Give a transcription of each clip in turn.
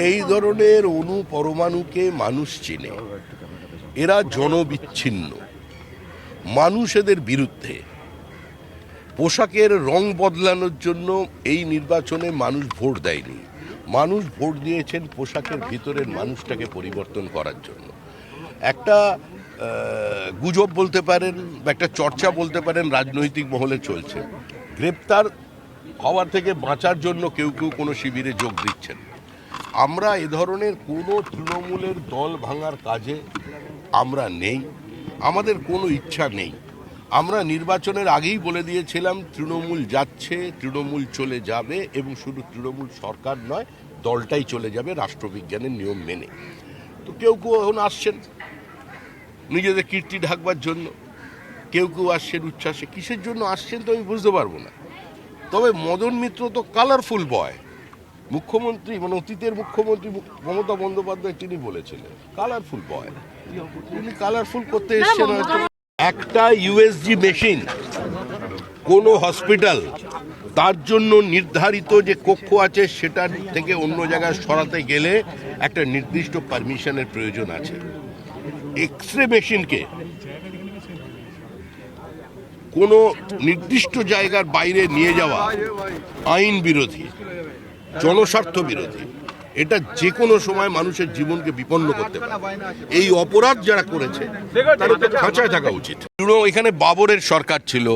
এই ধরনের অণু পরমাণুকে মানুষ চেনে, এরা জনবিচ্ছিন্ন, মানুষ এদের বিরুদ্ধে। পোশাকের রং বদলানোর জন্য এই নির্বাচনে মানুষ ভোট দেয়নি, মানুষ ভোট দিয়েছেন পোশাকের ভিতরের মানুষটাকে পরিবর্তন করার জন্য। একটা গুজব বলতে পারেন বা একটা চর্চা বলতে পারেন রাজনৈতিক মহলে চলছে, গ্রেপ্তার হওয়ার থেকে বাঁচার জন্য কেউ কেউ কোনো শিবিরে যোগ দিচ্ছেন। আমরা এ ধরনের কোনো তৃণমূলের দল ভাঙার কাজে আমরা নেই, আমাদের কোনো ইচ্ছা নেই। আমরা নির্বাচনের আগেই বলে দিয়েছিলাম তৃণমূল যাচ্ছে, তৃণমূল চলে যাবে, এবং শুধু তৃণমূল সরকার নয়, দলটাই চলে যাবে রাষ্ট্রবিজ্ঞানের নিয়ম মেনে। তো কেউ কেউ এখন আসছেন নিজেদের কীর্তি ঢাকবার জন্য, কেউ কেউ আসছেন উচ্ছ্বাসে। কিসের জন্য আসছেন তো আমি বুঝতে পারবো না। তবে মদন মিত্র তো কালারফুল বয়। মুখ্যমন্ত্রী, মানে অতীতের মুখ্যমন্ত্রী মমতা বন্দ্যোপাধ্যায় তিনি বলেছিলেন কালারফুল বয়, তিনি কালারফুল করতে এসছেন। একটা ইউএসজি মেশিন কোনো হসপিটাল তার জন্য নির্ধারিত যে কক্ষ আছে সেটার থেকে অন্য জায়গায় সরাতে গেলে একটা নির্দিষ্ট পারমিশনের প্রয়োজন আছে। এক্সরে মেশিনকে কোনো নির্দিষ্ট জায়গার বাইরে নিয়ে যাওয়া আইন বিরোধী, জনস্বার্থ বিরোধী। এটা যে কোনো সময় মানুষের জীবনকে বিপন্ন করতে পারে। এই অপরাধ যারা করেছে তারা তো খাঁচায় থাকা উচিত। এখানে বাবরের সরকার ছিল,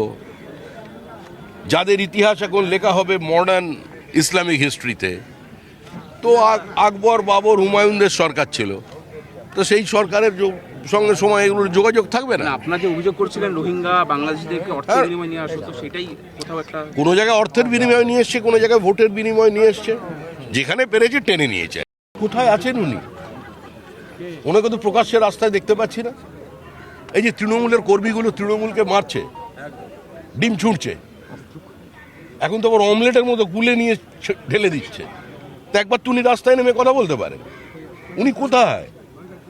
যাদের ইতিহাস এখন লেখা হবে মডার্ন ইসলামিক হিস্ট্রিতে। তো আকবর, বাবর, হুমায়ুনদের সরকার ছিল, তো সেই সরকারের সঙ্গে সময় এগুলোর যোগাযোগ থাকবে না। আপনার যে অভিযোগ করছিলেন রোহিঙ্গা বাংলাদেশিদেরকে অর্থের বিনিময়ে নিয়ে আসতো, সেটাই কোথাও একটা কোনো জায়গায় অর্থের বিনিময় নিয়ে এসছে, কোনো জায়গায় ভোটের বিনিময় নিয়ে এসছে, যেখানে পেরেছে টেনে নিয়েছে। কোথায় আছেন উনি? ওনাকে তো প্রকাশ্যে রাস্তায় দেখতে পাচ্ছি না। এই যে তৃণমূলের কর্মীগুলো তৃণমূলকে মারছে, ডিম ছুঁড়ছে, এখন তো আবার অমলেটের মতো গুলে নিয়ে ঢেলে দিচ্ছে। তো একবার উনি রাস্তায় নেমে কথা বলতে পারেন। উনি কোথায়?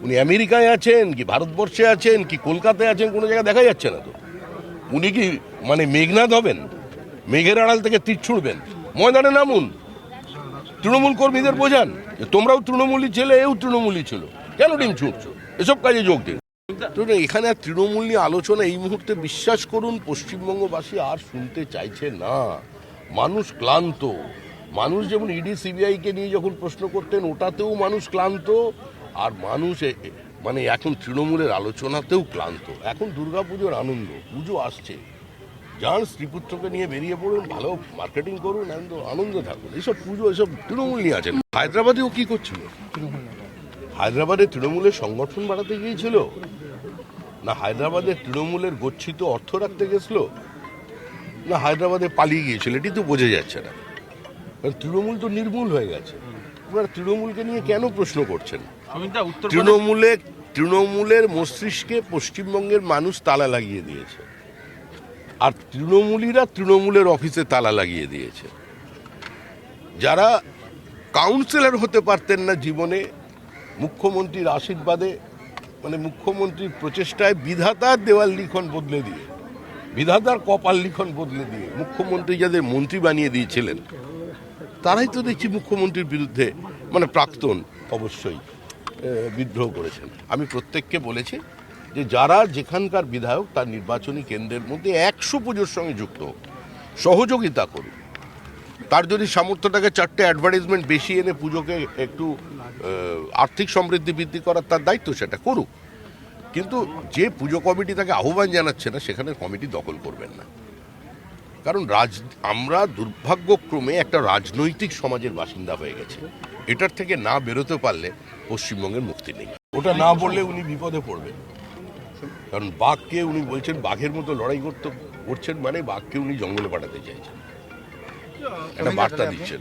উনি আমেরিকায় আছেন কি ভারতবর্ষে আছেন কি কলকাতায় আছেন, কোনো জায়গায় দেখা যাচ্ছে না তো। উনি কি মানে মেঘনাদ হবেন? মেঘের আড়াল থেকে তীর ছুঁড়বেন? ময়দানে নামুন, তৃণমূল কর্মীদের বোঝান যে তোমরাও তৃণমূলই ছেলে, এও তৃণমূলই ছিল, কেন ডিম ছুঁড়ছো? এসব কাজে যোগ দিন। তো এখানে আর তৃণমূল নিয়ে আলোচনা এই মুহূর্তে, বিশ্বাস করুন, পশ্চিমবঙ্গবাসী আর শুনতে চাইছে না। মানুষ ক্লান্ত। মানুষ যেমন ইডি সিবিআইকে নিয়ে যখন প্রশ্ন করতেন ওটাতেও মানুষ ক্লান্ত, আর মানুষ মানে এখন তৃণমূলের আলোচনাতেও ক্লান্ত। এখন দুর্গাপুজোর আনন্দ, পুজো আসছে, যান স্ত্রীপুত্রকে নিয়ে বেরিয়ে পড়ুন, ভালো মার্কেটিং করুন, আনন্দ থাকুন। এইসব পুজো, এসব তৃণমূল নিয়ে আছেন। হায়দ্রাবাদেও কি করছিল? হায়দ্রাবাদে তৃণমূলের সংগঠন বাড়াতে গিয়েছিল না হায়দ্রাবাদে তৃণমূলের গচ্ছিত অর্থ রাখতে গেছিল, না হায়দ্রাবাদে পালিয়ে গিয়েছিল? এটি তো বোঝা যাচ্ছে না। কারণ তৃণমূল তো নির্মূল হয়ে গেছে। আপনারা তৃণমূলকে নিয়ে কেন প্রশ্ন করছেন? তৃণমূলের মস্তিষ্কে পশ্চিমবঙ্গের মানুষ তালা লাগিয়ে দিয়েছে, আর তৃণমূলীরা তৃণমূলের অফিসে তালা লাগিয়ে দিয়েছে। যারা কাউন্সিলর হতে পারতেন না জীবনে, মুখ্যমন্ত্রীর আশীর্বাদে, মানে মুখ্যমন্ত্রীর প্রচেষ্টায় বিধাতার দেওয়াল লিখন বদলে দিয়ে, বিধাতার কপাল লিখন বদলে দিয়ে মুখ্যমন্ত্রী যাদের মন্ত্রী বানিয়ে দিয়েছিলেন, তারাই তো দেখছি মুখ্যমন্ত্রীর বিরুদ্ধে, মানে প্রাক্তন অবশ্যই, বিদ্রোহ করেছেন। আমি প্রত্যেককে বলেছি যে যারা যেখানকার বিধায়ক তার নির্বাচনী কেন্দ্রের মধ্যে 100 পুজোর সঙ্গে যুক্ত হোক, সহযোগিতা করুন। তার যদি সামর্থ্যটাকে 4টে অ্যাডভার্টাইজমেন্ট বেশি এনে পুজোকে একটু আর্থিক সমৃদ্ধি বৃদ্ধি করার তার দায়িত্ব, সেটা করুক। কিন্তু যে পুজো কমিটি তাকে আহ্বান জানাচ্ছে না, সেখানে কমিটি দখল করবেন না। কারণ আমরা দুর্ভাগ্যক্রমে একটা রাজনৈতিক সমাজের বাসিন্দা হয়ে গেছে। এটার থেকে না বেরোতে পারলে পশ্চিমবঙ্গের মুক্তি নেই। ওটা না বললে উনি বিপদে পড়বেন। কারণ বাঘকে উনি বলছেন বাঘের মতো লড়াই করছেন, মানে বাঘকে উনি জঙ্গলে পাঠাতে চাইছেন, একটা বার্তা দিচ্ছেন।